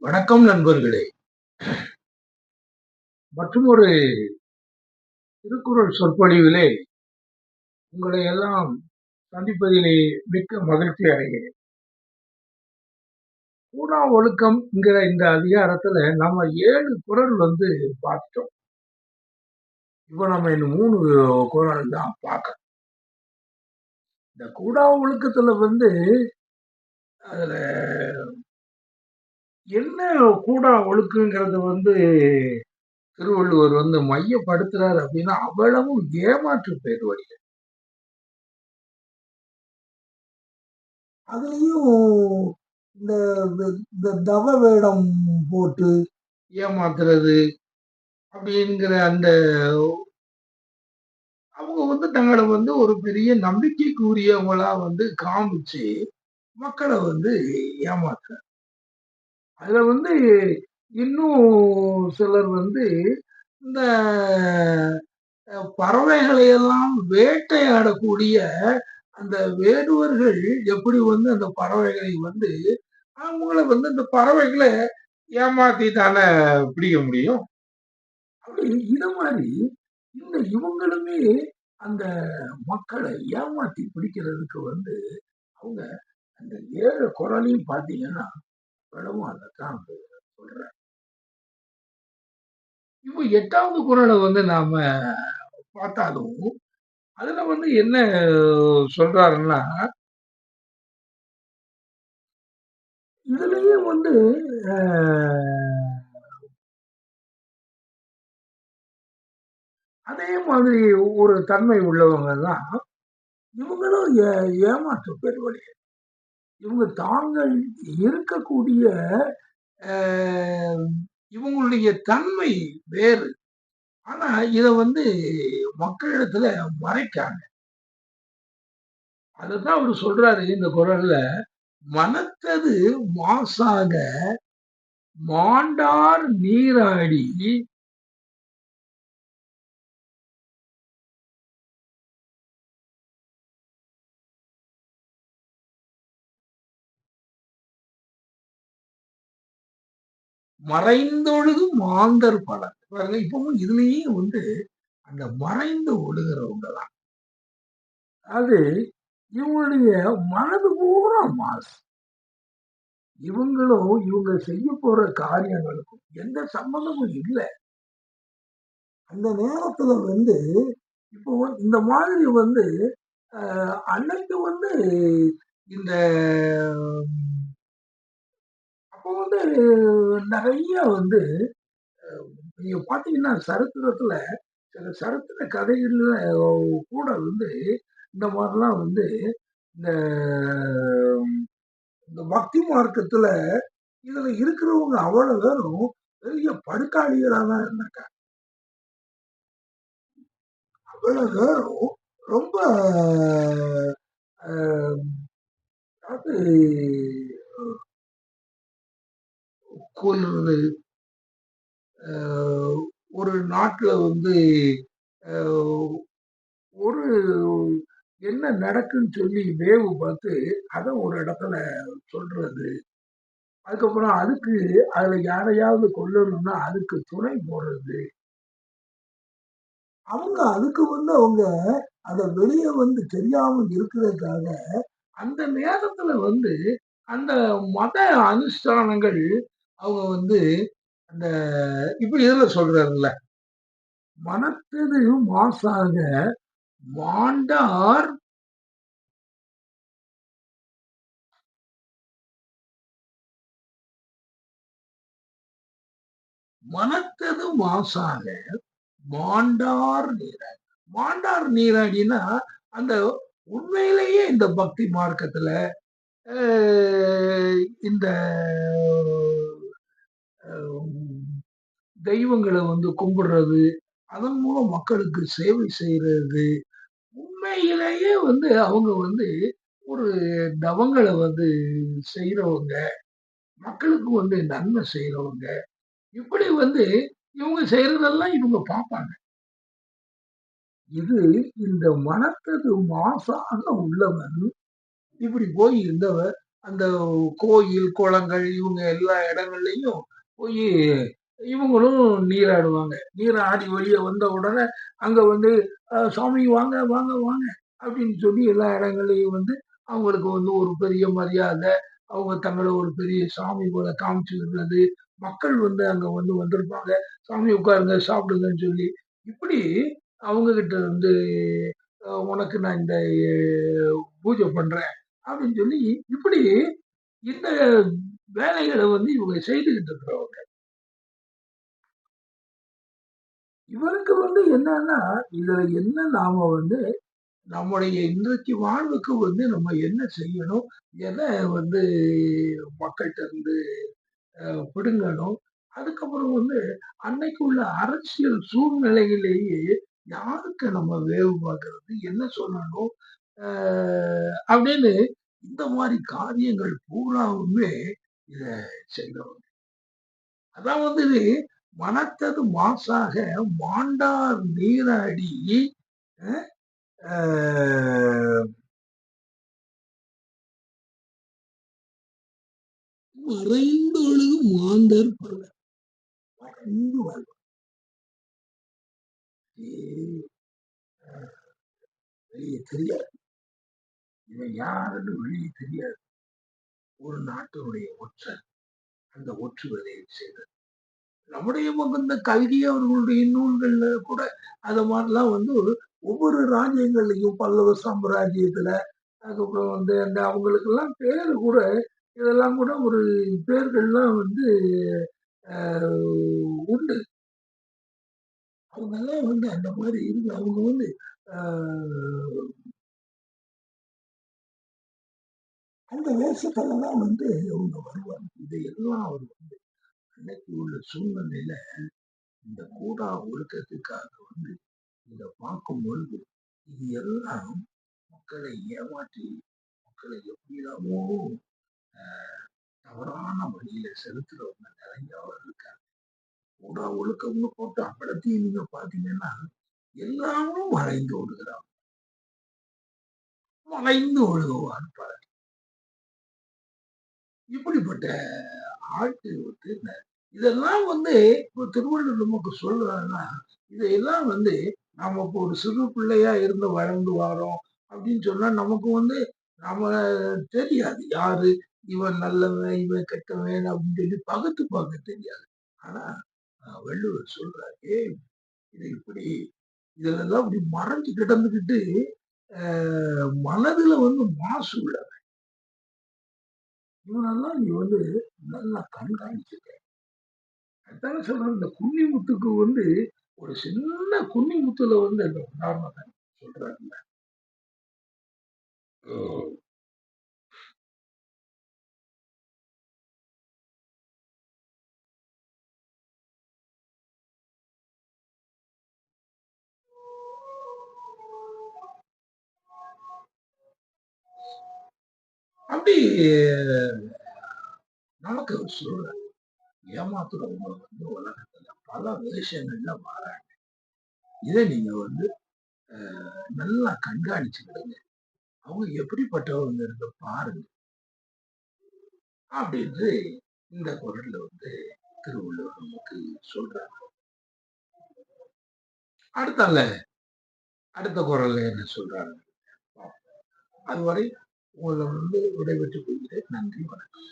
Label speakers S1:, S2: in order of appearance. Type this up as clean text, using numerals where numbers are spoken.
S1: வணக்கம் நண்பர்களே! மற்றுமொரு திருக்குறள் சொற்பொழிவிலே உங்களை எல்லாம் சந்திப்பதிலே மிக்க மகிழ்ச்சி அடைகிறேன். கூடா ஒழுக்கம்ங்கிற இந்த அதிகாரத்துல நம்ம 7 குறள் பார்த்துட்டோம். இப்ப நம்ம இன்னும் 3 குறள் தான் பார்க்கணும். இந்த கூடா ஒழுக்கத்துல அதுல என்ன கூடா ஒழுக்கங்கிறத திருவள்ளுவர் மையப்படுத்துறாரு அப்படின்னா, அவ்வளவும் ஏமாற்று பேர்வழிகள். அதுலயும் இந்த இந்த தவ வேடம் போட்டு ஏமாத்துறது அப்படிங்கிற அந்த அவங்க தங்களை ஒரு பெரிய நம்பிக்கைக்குரியவங்களா காமிச்சு மக்களை ஏமாத்துற. அதுல இன்னும் சிலர் இந்த பறவைகளை எல்லாம் வேட்டையாடக்கூடிய அந்த வேடுவர்கள் எப்படி அந்த பறவைகளை அவங்கள இந்த பறவைகளை ஏமாத்தி தானே பிடிக்க முடியும். அப்படி இத மாதிரி இவங்களுமே அந்த மக்களை ஏமாத்தி பிடிக்கிறதுக்கு அவங்க அந்த 7 குறளையும் பார்த்தீங்கன்னா அவ்வளவும் அதைத்தான் சொல்றேன். இப்போ 8வது குறளை நாம பார்த்தாலும் அதுல என்ன சொல்றாருன்னா, இதுலயும் அதே மாதிரி ஒரு தன்மை உள்ளவங்க தான் இவங்களும் ஏமாற்று பெறுவழிகள். இவங்க தாங்கள் இருக்கக்கூடிய இவங்களுடைய தன்மை வேறு. ஆனா இத மக்களிடத்துல மறைக்காங்க. அதுதான் அவரு சொல்றாரு இந்த குறள்ல, "மனத்தது மாசாக மாண்டார் நீராடி மறைந்தொழுகு மாந்தர் பலர்." பாருங்க, இப்பவும் இதுலயும் அந்த மறைந்து ஒழுகிறவங்க தான். அது இவங்களுடைய மனது பூரா மாசு. இவங்களும் இவங்க செய்ய போற காரியங்களுக்கும் எந்த சம்பந்தமும் இல்ல. அந்த நேரத்துல இப்போ இந்த மாதிரி அன்னைக்கு இந்த அப்போ நிறைய நீங்க பாத்தீங்கன்னா சரித்திரத்துல சில சரித்திர கதைகள்ல கூட இந்த மாதிரிலாம் இந்த இந்த பக்தி மார்க்கத்துல இதுல இருக்கிறவங்க அவ்வளவு பேரும் பெரிய படுகாளிகளா தான் இருந்திருக்காங்க. அவ்வளவு பேரும் ரொம்ப அது கொல்றது, ஒரு நாட்டுல ஒரு என்ன நடக்குன்னு சொல்லி வேவு பார்த்து அதை ஒரு இடத்துல சொல்றது. அதுக்கப்புறம் அதுல யாரையாவது கொல்லணும்னா அதுக்கு துணை போடுறது. அவங்க அதுக்கு அவங்க அதை வெளியே தெரியாம இருக்கிறதுக்காக அந்த நேரத்துல அந்த மத அனுஷ்டானங்கள் அவங்க அந்த இப்ப இதுல சொல்றாருல்ல, மனத்தது மாசாக மாண்டார் மனத்தது மாசாக மாண்டார் நீராடி. மாண்டார் நீராடினா அந்த உண்மையிலேயே இந்த பக்தி மார்க்கத்துல இந்த தெய்வங்களை கும்பிடுறது, அதன் மூலம் மக்களுக்கு சேவை செய்யறது, உண்மையிலேயே அவங்க ஒரு தவங்களை செய்யறவங்க, மக்களுக்கு நன்மை செய்யறவங்க, இப்படி இவங்க செய்யறதெல்லாம் இவங்க பார்ப்பாங்க. இது இந்த மனத்தது மாசான உள்ளவன் இப்படி போய் இருந்தவர் அந்த கோயில், குளங்கள் இவங்க எல்லா இடங்கள்லயும் போயி இவங்களும் நீராடுவாங்க. நீராடி வெளிய வந்த உடனே அங்க வந்து "சாமி வாங்க, வாங்க, வாங்க" அப்படின்னு சொல்லி எல்லா இடங்கள்லயும் வந்து அவங்களுக்கு வந்து ஒரு பெரிய மரியாதை. அவங்க தங்கள ஒரு பெரிய சாமி போல காமிச்சுக்கிறது. மக்கள் வந்து அங்க வந்து வந்திருப்பாங்க. "சாமி உட்காருங்க, சாப்பிடுங்கன்னு" சொல்லி, இப்படி அவங்க கிட்ட வந்து "உனக்கு நான் இந்த பூஜை பண்றேன்" அப்படின்னு சொல்லி இப்படி இந்த வேலைகள வந்து இவங்க செய்துகிட்டு இருக்கிறவங்க. இவருக்கு வந்து என்னன்னா, இதுல என்ன நாம வந்து நம்முடைய இன்றைக்கு வாழ்வுக்கு வந்து நம்ம என்ன செய்யணும்? எத வந்து மக்கள்ட்ட இருந்து பிடுங்கணும்? அதுக்கப்புறம் வந்து அன்னைக்கு உள்ள அரசியல் சூழ்நிலையிலேயே யாருக்கு நம்ம வேவு பார்க்கிறது? என்ன சொல்லணும்? அ அப்படின்னு இந்த மாரி காரியங்கள் பூராவுமே இத செய்றோம். அதாவது மனத்தது மாசாக மாண்டார் நீராடி அ மறைந்தொழுகு மாந்தர் பலர். மறைந்து வாழ்வார். வெளிய தெரியாது. இவன் யாருன்னு வெளிய தெரியாது. ஒரு நாட்டினுடைய ஒற்றர். அந்த ஒற்று வேலையை செய்தது. நம்முடைய இந்த கல்கி அவர்களுடைய நூல்கள்ல கூட அது மாதிரிலாம் வந்து ஒவ்வொரு ராஜ்யங்கள்லயும் பல்லவ சாம்ராஜ்யத்துல அதுக்கப்புறம் வந்து அந்த அவங்களுக்கெல்லாம் பேரு கூட இதெல்லாம் கூட ஒரு பேர்கள்லாம் வந்து உண்டு. அவங்கெல்லாம் வந்து அந்த மாதிரி இருந்து அவங்க வந்து அஹ், அந்த வேஷத்துல தான் வந்து அவங்க வருவாங்க. இதையெல்லாம் அவர் வந்து அன்னைக்கு உள்ள சூழ்நிலையில இந்த கூடா ஒழுக்கத்துக்காக வந்து இதை பார்க்கும் பொழுது இது எல்லாம் மக்களை ஏமாற்றி மக்களை எப்படியாமோ தவறான வழியில செலுத்துறவங்க நிறைய இருக்காங்க. கூடா ஒழுக்கம்னு போட்டு அப்படத்தையும் நீங்க பாத்தீங்கன்னா எல்லாரும் மறைந்து விடுகிறாங்க. மறைந்து ஒழுகுவார் பாரு. இப்படிப்பட்ட ஆட்கள் வந்து இதெல்லாம் வந்து இப்போ திருவள்ளுவர் நமக்கு சொல்றாருன்னா இதையெல்லாம் வந்து நாம இப்போ ஒரு சிறு பிள்ளையா இருந்து வளர்ந்து வரோம் அப்படின்னு சொன்னா நமக்கு வந்து நாம தெரியாது யாரு இவன் நல்லவன் இவன் கெட்டவன் அப்படின்னு சொல்லி பகுத்து பார்க்க தெரியாது. ஆனா வள்ளுவர் சொல்றாரு ஏய் இது இப்படி இதெல்லாம் இப்படி மறைஞ்சு கிடந்துக்கிட்டு மனதுல வந்து மாசு உள்ள இவனெல்லாம் நீ வந்து நல்லா கண்காணிச்சுக்க. அதான சொல்றேன் இந்த குன்னிமுத்துக்கு வந்து ஒரு சின்ன குன்னிமுத்துல வந்து அந்த உதாரணம் சொல்றாருல்ல. அப்படி நமக்கு சொல்றாரு ஏமாத்துறவங்க வந்து உலகத்துல பல வேஷங்கள்ல மாறாங்க. இதை நீங்க வந்து நல்லா கண்காணிச்சுக்கிடுங்க. அவங்க எப்படிப்பட்டவங்க பாருங்க அப்படின்னு இந்த குரல்ல வந்து திருவள்ளுவர் நமக்கு சொல்றாரு. அடுத்தால அடுத்த குரல்ல என்ன சொல்றாரு? அதுவரை உங்களை வந்து விடைபெற்றுக் கொள்கிறேன். நன்றி, வணக்கம்.